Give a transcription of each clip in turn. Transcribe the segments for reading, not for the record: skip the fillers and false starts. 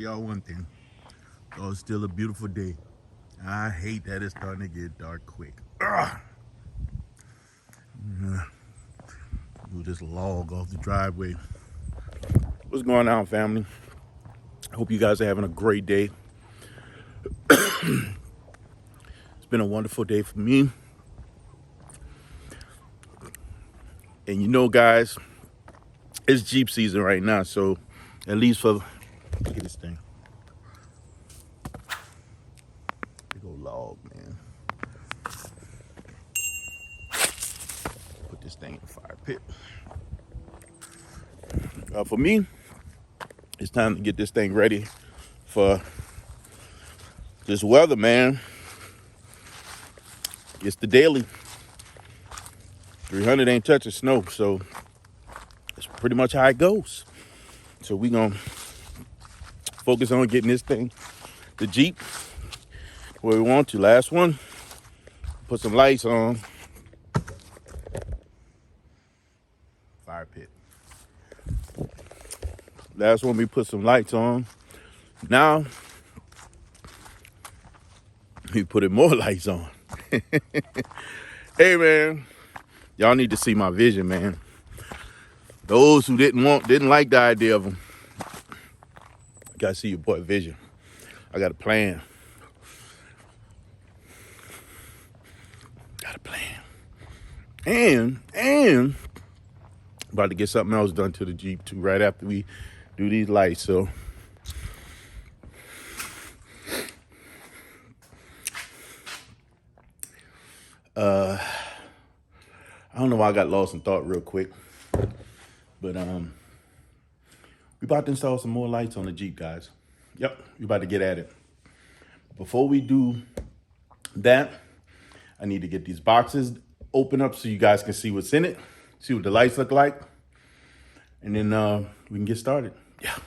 y'all one thing. Oh, it's still a beautiful day. I hate that it's starting to get dark quick. Ugh. Move this log off the driveway. What's going on, family? I hope you guys are having a great day. It's been a wonderful day for me. And you know, guys, it's Jeep season right now. So at least for, look at this thing. Big old log, man. Put this thing in the fire pit. For me, it's time to get this thing ready for this weather, man. It's the daily. 300 ain't touching snow, so it's pretty much how it goes. So we gonna focus on getting this thing, the Jeep, where we want to. Last one, put some lights on. Fire pit. Last one, we put some lights on. Now, we put more lights on. Hey, man, y'all need to see my vision, man. Those who didn't like the idea of them, you gotta see your boy vision. I got a plan. Got a plan. And about to get something else done to the Jeep too right after we do these lights. So I don't know why I got lost in thought real quick. But we about to install some more lights on the Jeep, guys. Yep, we about to get at it. Before we do that, I need to get these boxes open up so you guys can see what's in it, see what the lights look like, and then we can get started. Yeah.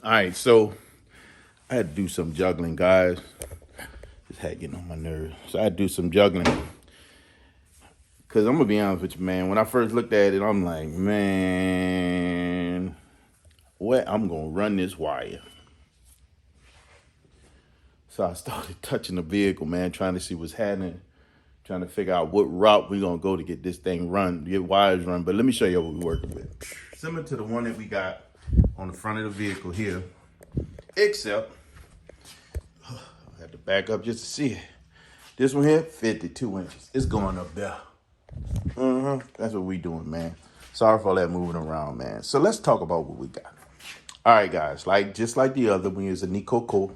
All right, so I had to do some juggling, guys. This hat getting on my nerves. So I had to do some juggling. Because I'm going to be honest with you, man. When I first looked at it, I'm like, man, what? I'm going to run this wire. So I started touching the vehicle, man, trying to see what's happening. Trying to figure out what route we're going to go to get this thing run, get wires run. But let me show you what we're working with. Similar to the one that we got on the front of the vehicle here, except I have to back up just to see it. This one here, 52 inches. It's going up there. That's what we doing, man. Sorry for all that moving around, man. So let's talk about what we got. All right, guys. Just like the other, we use a Nicoco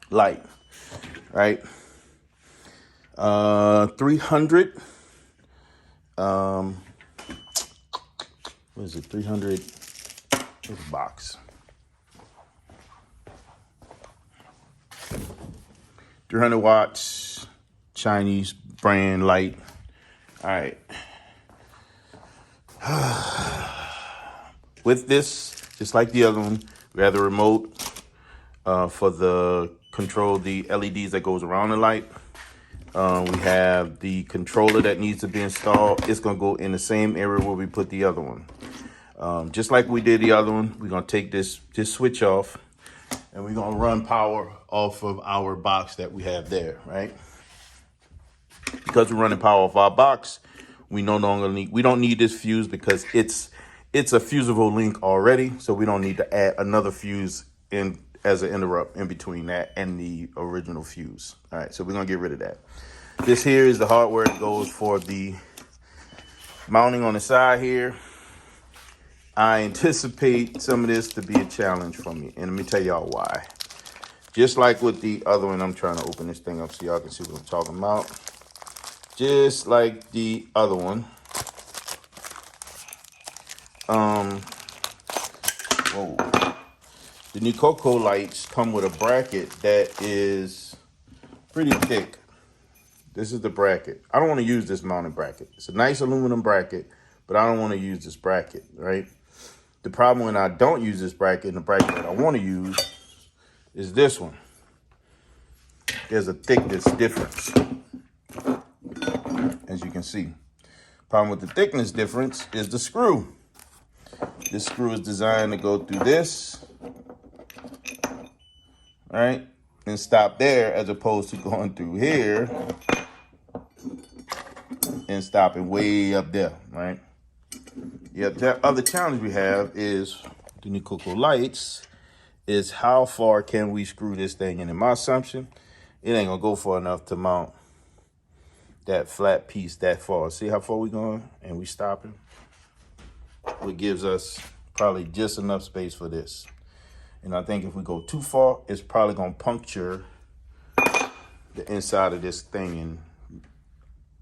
light, right? 300. What is it? 300. This box. 300 watts, Chinese brand light. All right. With this, just like the other one, we have the remote for the control the LEDs that goes around the light. We have the controller that needs to be installed. It's gonna go in the same area where we put the other one. Just like we did the other one, we're gonna take this switch off and we're gonna run power off of our box that we have there, right? Because we're running power off our box, we don't need this fuse because it's a fusible link already, so we don't need to add another fuse in as an interrupt in between that and the original fuse. All right, so we're gonna get rid of that. This here is the hardware that goes for the Mounting on the side here, I anticipate some of this to be a challenge for me. And let me tell y'all why. Just like with the other one, I'm trying to open this thing up so y'all can see what I'm talking about. Just like the other one. The new Coco lights come with a bracket that is pretty thick. This is the bracket. I don't want to use this mounting bracket. It's a nice aluminum bracket, but I don't want to use this bracket, right? The problem when I don't use this bracket and the bracket that I want to use is this one. There's a thickness difference, as you can see. Problem with the thickness difference is the screw. This screw is designed to go through this, right, and stop there, as opposed to going through here and stopping way up there, right? Yeah, the other challenge we have is the new Coco lights is how far can we screw this thing in? In my assumption, it ain't gonna go far enough to mount that flat piece that far. See how far we going and we stopping? It gives us probably just enough space for this. And I think if we go too far, it's probably gonna puncture the inside of this thing and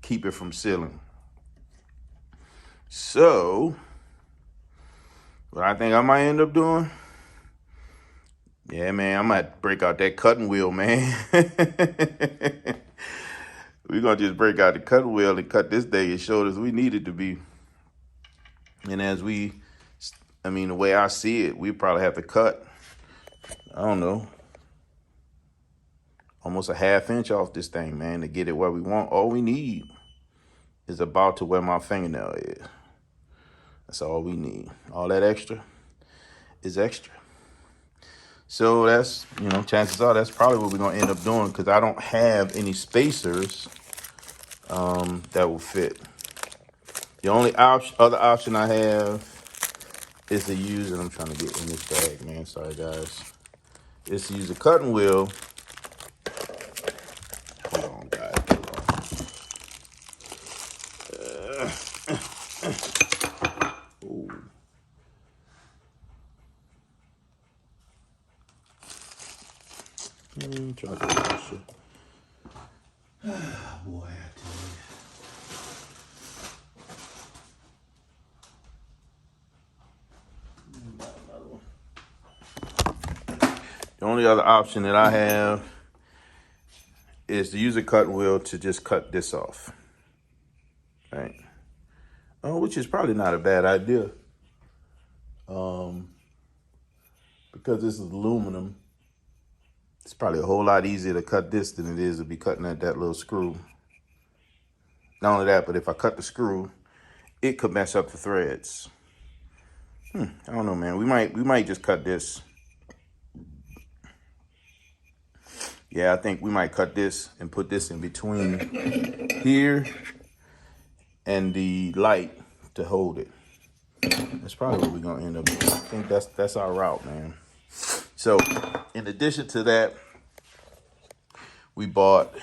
keep it from sealing. So, what I think I might end up doing, yeah, man, I might break out that cutting wheel, man. We're gonna just break out the cutting wheel and cut this thing as short as we need it to be. And as the way I see it, we probably have to cut, I don't know, almost a ½ inch off this thing, man, to get it where we want. All we need is about to where my fingernail is. That's all we need. All that extra is extra. So that's, chances are that's probably what we're going to end up doing, because I don't have any spacers that will fit. The only other option I have is to use, and I'm trying to get in this bag, man. Sorry, guys. Is to use a cutting wheel. Hold on, guys. Ooh. Try to get this shit. Boy, I tell you. The only other option that I have is to use a cutting wheel to just cut this off, right? Which is probably not a bad idea, because this is aluminum. It's probably a whole lot easier to cut this than it is to be cutting at that little screw. Not only that, but if I cut the screw, it could mess up the threads. I don't know, man. We might just cut this. Yeah, I think we might cut this and put this in between here and the light to hold it. That's probably what we're gonna end up doing. I think that's our route, man. So, in addition to that, we bought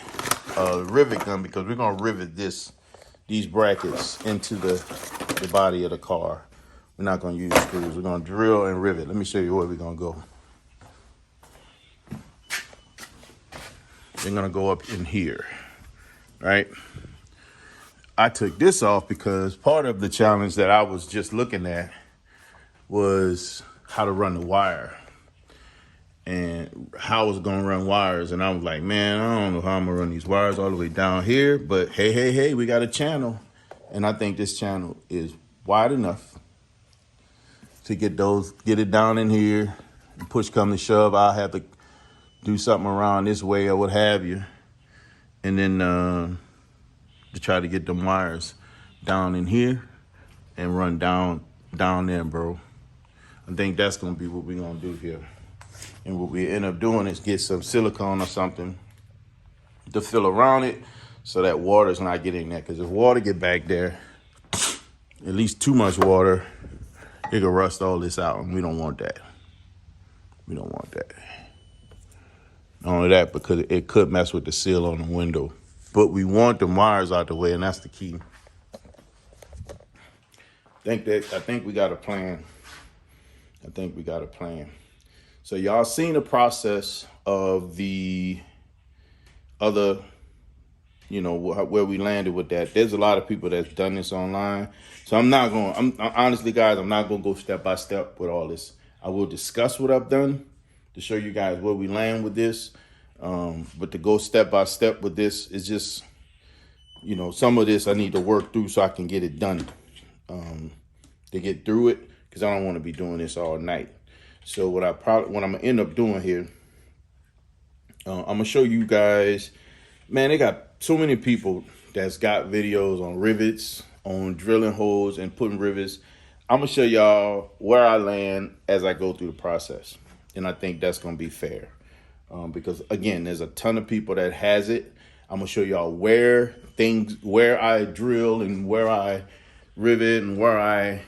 a rivet gun because we're gonna rivet these brackets into the body of the car. We're not gonna use screws. We're gonna drill and rivet. Let me show you where we're gonna go. They're gonna go up in here, right? I took this off because part of the challenge that I was just looking at was how to run the wire and how I was gonna run wires. And I was like, man, I don't know how I'm gonna run these wires all the way down here, but hey, we got a channel. And I think this channel is wide enough to get it down in here. And push come to shove, I'll have to do something around this way or what have you. And then to try to get them wires down in here and run down there, bro. I think that's gonna be what we're gonna do here. And what we end up doing is get some silicone or something to fill around it so that water's not getting there. Because if water get back there, at least too much water, it could rust all this out, and we don't want that. We don't want that. Not only that, because it could mess with the seal on the window. But we want the wires out the way, and that's the key. I think we got a plan. I think we got a plan. So y'all seen the process of the other, you know, where we landed with that. There's a lot of people that's done this online. So I'm honestly, guys, I'm not going to go step by step with all this. I will discuss what I've done to show you guys where we land with this. But to go step by step with this is just, you know, some of this I need to work through so I can get it done. To get through it, because I don't want to be doing this all night. So what I'm gonna end up doing here, I'm gonna show you guys. Man, they got so many people that's got videos on rivets, on drilling holes and putting rivets. I'm gonna show y'all where I land as I go through the process, and I think that's gonna be fair, because again, there's a ton of people that has it. I'm gonna show y'all where I drill and where I rivet and where I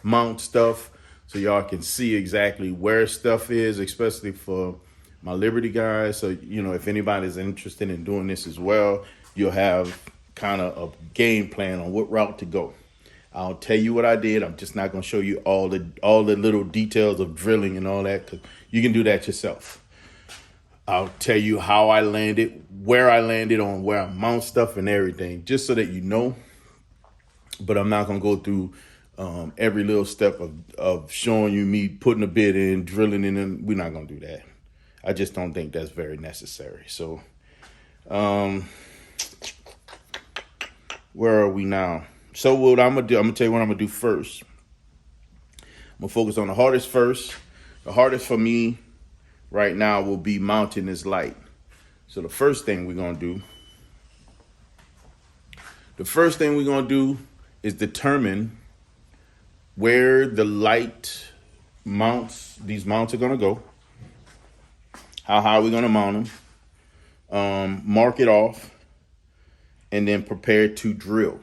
mount stuff, so y'all can see exactly where stuff is, especially for my Liberty guys. So, you know, if anybody's interested in doing this as well, you'll have kind of a game plan on what route to go. I'll tell you what I did. I'm just not going to show you all the little details of drilling and all that, because you can do that yourself. I'll tell you how I landed, where I landed on where I mount stuff and everything, just so that you know. But I'm not going to go through every little step of showing you me putting a bit in, drilling in, and we're not going to do that. I just don't think that's very necessary. So, where are we now? So what I'm going to do, I'm going to tell you what I'm going to do first. I'm going to focus on the hardest first. The hardest for me right now will be mounting this light. So the first thing we're going to do is determine where the light mounts, these mounts are going to go. How high are we going to mount them? Mark it off, and then prepare to drill.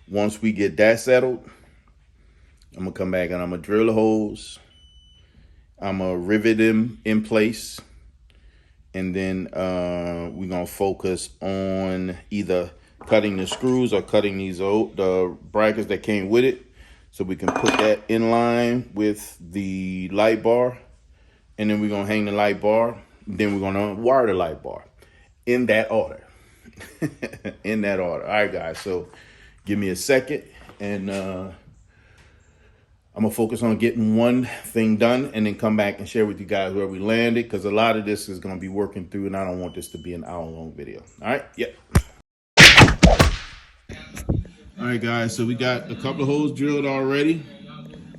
Once we get that settled, I'm going to come back and I'm going to drill the holes. I'm going to rivet them in place. And then we're going to focus on either cutting the screws or cutting the brackets that came with it, so we can put that in line with the light bar. And then we're going to hang the light bar. Then we're going to wire the light bar in that order. In that order. All right, guys. So give me a second, and I'm going to focus on getting one thing done and then come back and share with you guys where we landed, because a lot of this is going to be working through, and I don't want this to be an hour-long video. All right? Yep. All right, guys. So we got a couple of holes drilled already.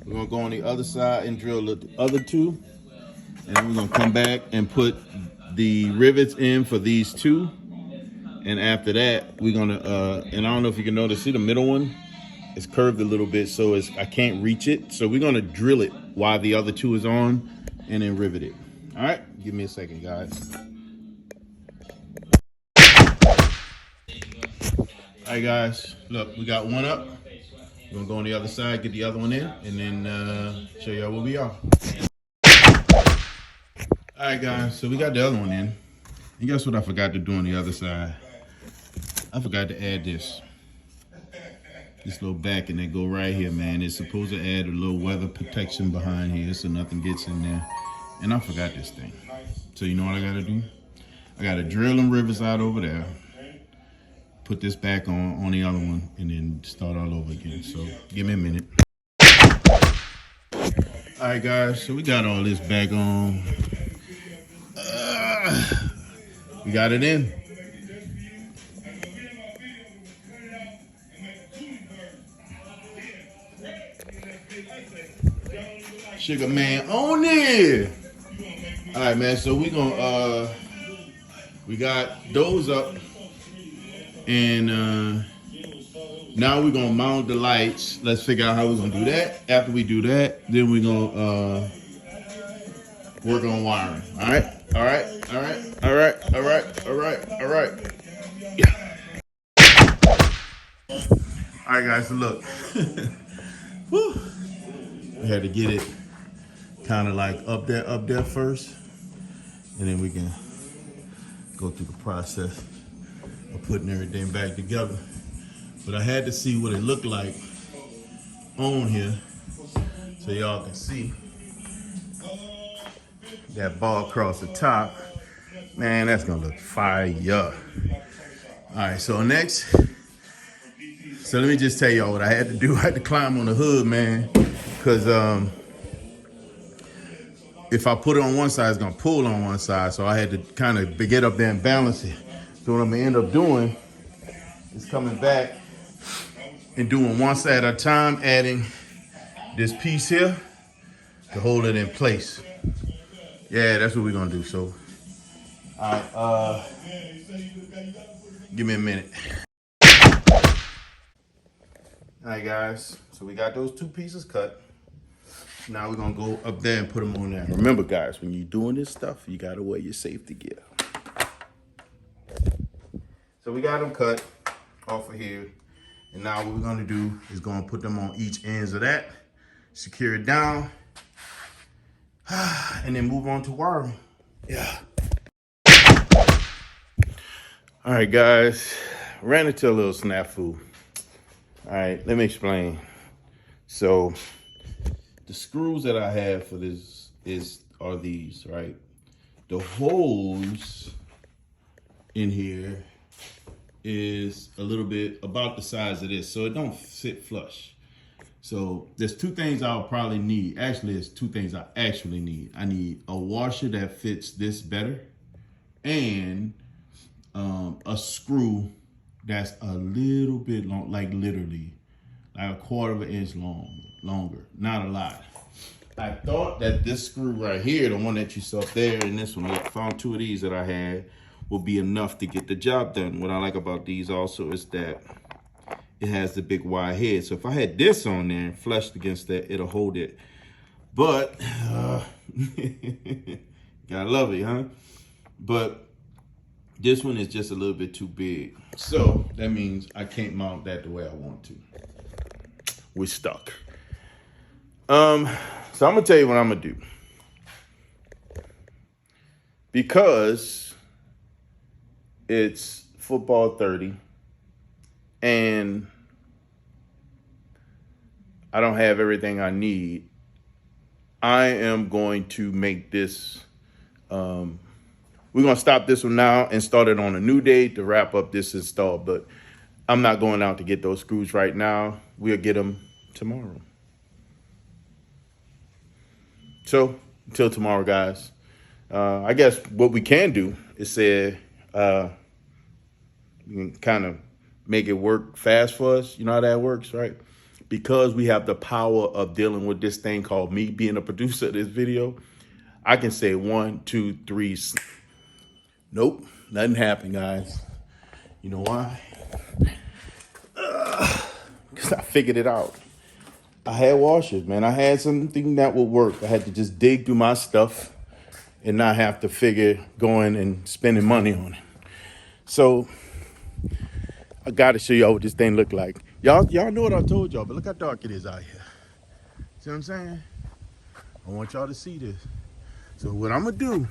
We're going to go on the other side and drill the other two. And then we're going to come back and put the rivets in for these two. And after that, we're going to, and I don't know if you can notice, see the middle one? It's curved a little bit, so I can't reach it. So we're going to drill it while the other two is on, and then rivet it. All right? Give me a second, guys. All right, guys. Look, we got one up. We're going to go on the other side, get the other one in, and then show y'all where we are. All right, guys, so we got the other one in. And guess what I forgot to do on the other side? I forgot to add this little back, and they go right here, man. It's supposed to add a little weather protection behind here so nothing gets in there. And I forgot this thing. So you know what I got to do? I got to drill them rivets out over there, put this back on the other one, and then start all over again. So give me a minute. All right, guys, so we got all this back on. We got it in. Sugar man on it. All right, man, so we gonna we got those up, and now we're gonna mount the lights. Let's figure out how we're gonna do that. After we do that, then we're gonna work on wiring. All right. Yeah. All right, guys, so look. Woo. We had to get it kind of like up there first, and then we can go through the process of putting everything back together. But I had to see what it looked like on here so y'all can see that bar across the top. Man, that's gonna look fire. All right, so next, so let me just tell y'all what I had to do. I had to climb on the hood, man, because if I put it on one side, it's gonna pull on one side. So I had to kind of get up there and balance it. So what I'm gonna end up doing is coming back and doing one side at a time, adding this piece here to hold it in place. Yeah, that's what we're gonna do. So, all right, give me a minute. All right, guys. So we got those two pieces cut. Now we're gonna go up there and put them on there. Remember, guys, when you're doing this stuff, you gotta wear your safety gear. So we got them cut off of here. And now what we're gonna do is gonna put them on each ends of that, secure it down, and then move on to wiring. Yeah. All right, guys, ran into a little snafu. All right, let me explain. So the screws that I have for this are these, right? The holes in here is a little bit about the size of this, so it don't sit flush. So there's two things I'll probably need. Actually, there's two things I actually need. I need a washer that fits this better, and a screw that's a little bit long, like literally like 1/4 of an inch longer, not a lot. I thought that this screw right here, the one that you saw there, and this one, I found two of these that I had, will be enough to get the job done. What I like about these also is that it has the big wide head. So if I had this on there and flushed against that, it'll hold it. But, gotta love it, huh? But this one is just a little bit too big. So that means I can't mount that the way I want to. We're stuck. So I'm gonna tell you what I'm gonna do. Because it's football 30 and I don't have everything I need, I am going to make this, we're gonna stop this one now and start it on a new day to wrap up this install, but I'm not going out to get those screws right now. We'll get them tomorrow. So until tomorrow, guys, I guess what we can do is say, we can kind of make it work fast for us. You know how that works, right? Because we have the power of dealing with this thing called me being a producer of this video, I can say 1, 2, 3. Nope, nothing happened, guys. You know why? Because I figured it out. I had washers, man. I had something that would work. I had to just dig through my stuff and not have to figure going and spending money on it. So I got to show y'all what this thing look like. Y'all know what I told y'all, but look how dark it is out here. See what I'm saying? I want y'all to see this. So what I'm gonna do,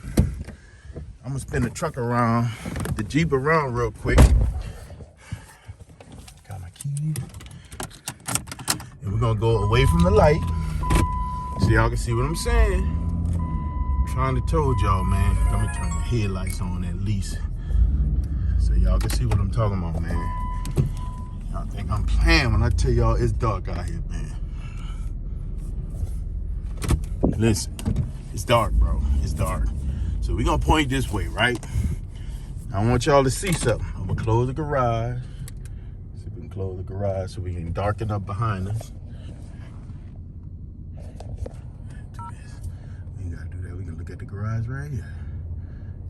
I'm gonna spin the truck around, the Jeep around real quick. Got my keys. And we're gonna go away from the light so y'all can see what I'm saying. I'm trying to told y'all, man. Let me turn the headlights on at least so y'all can see what I'm talking about, man. Y'all think I'm playing when I tell y'all it's dark out here, man. Listen, it's dark, bro. It's dark. So we're gonna point this way, right? I want y'all to see something. I'm gonna close the garage. See if we can close the garage so we can darken up behind us. Do this. We ain't gotta do that. We can look at the garage right here.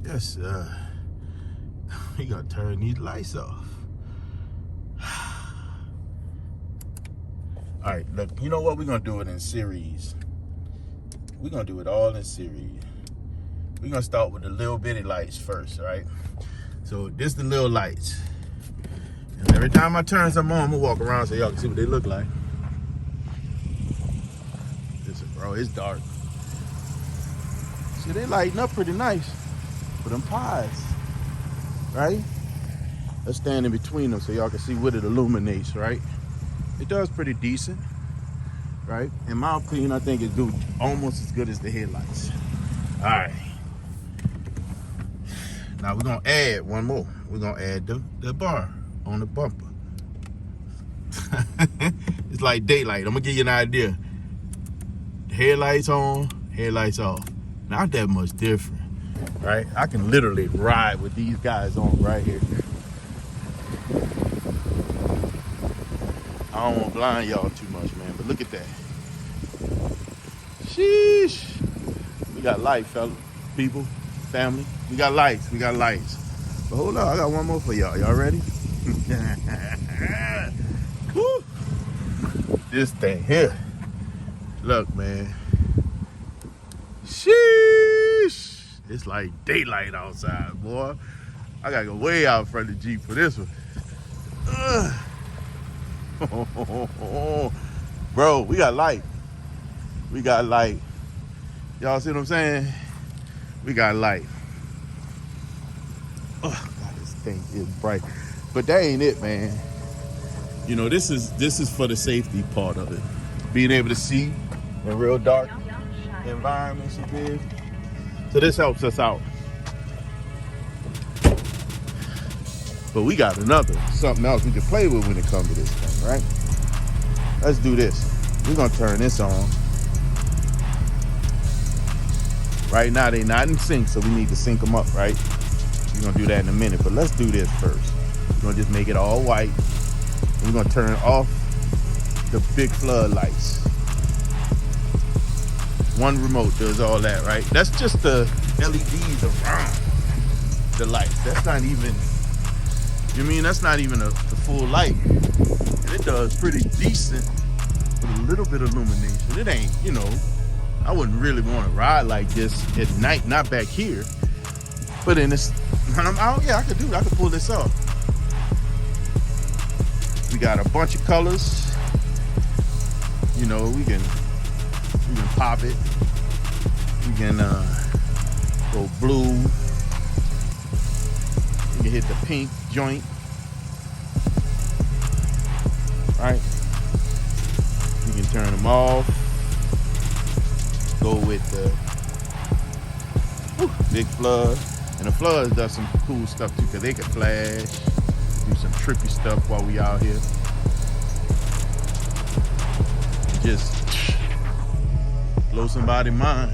Yes, sir. We gotta turn these lights off. All right, look, you know what? We're gonna do it in series. We're gonna do it all in series. We're gonna start with the little bitty lights first, right? So this the little lights. And every time I turn something on, I'm gonna walk around so y'all can see what they look like. Listen, bro, it's dark. See, they lighting up pretty nice for them pies, right? Let's stand in between them so y'all can see what it illuminates, right? It does pretty decent. right? In my opinion, I think it do almost as good as the headlights. All right. Now we're gonna add one more. We're gonna add the bar on the bumper. It's like daylight. I'm gonna give you an idea. Headlights on, headlights off. Not that much different, right? I can literally ride with these guys on right here. I don't want to blind y'all too much, man, but look at that. Sheesh. We got light, fella, people, family. We got lights, we got lights. But hold on, I got one more for y'all. Y'all ready? Woo. This thing here. Look, man. Sheesh. It's like daylight outside, boy. I gotta go way out front of the Jeep for this one. Bro, we got light. We got light. Y'all see what I'm saying? We got light. Oh, God, this thing is bright. But that ain't it, man. You know, this is for the safety part of it. Being able to see in real dark environments and things. So this helps us out. But we got something else we can play with when it comes to this thing, right? Let's do this. We're gonna turn this on. Right now they're not in sync, so we need to sync them up, right? We're gonna do that in a minute, but let's do this first. We're gonna just make it all white. We're gonna turn off the big floodlights. One remote does all that, right? That's just the LEDs around the lights. That's not even, you mean, that's not even the full light. And it does pretty decent with a little bit of illumination. It ain't, you know, I wouldn't really want to ride like this at night, not back here. But in this, yeah, I could do it. I could pull this off. We got a bunch of colors. You know, we can pop it. We can go blue. We can hit the pink joint. Right? We can turn them off. Go with the big flood. And the floods does some cool stuff too, because they can flash, do some trippy stuff while we out here. Just blow somebody's mind.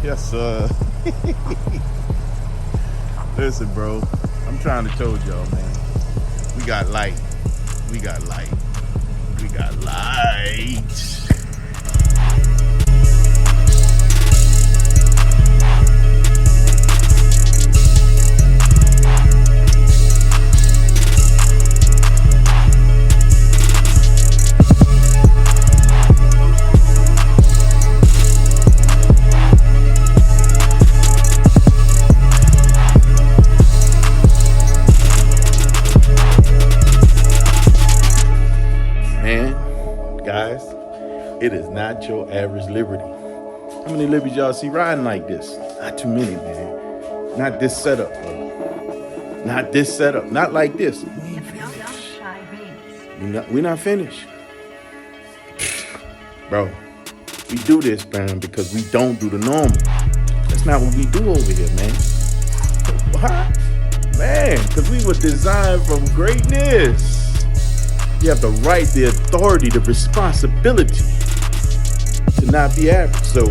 Yes, sir. Listen, bro, I'm trying to tell y'all, man. We got light. We got light. We got light. Guys, it is not your average Liberty. How many Liberties y'all see riding like this? Not too many, man. Not this setup, bro. Not this setup. Not like this. We ain't finished. We're not finished. Bro, we do this, man, because we don't do the normal. That's not what we do over here, man. What? Man, because we were designed from greatness. You have the right, the authority, the responsibility to not be average. So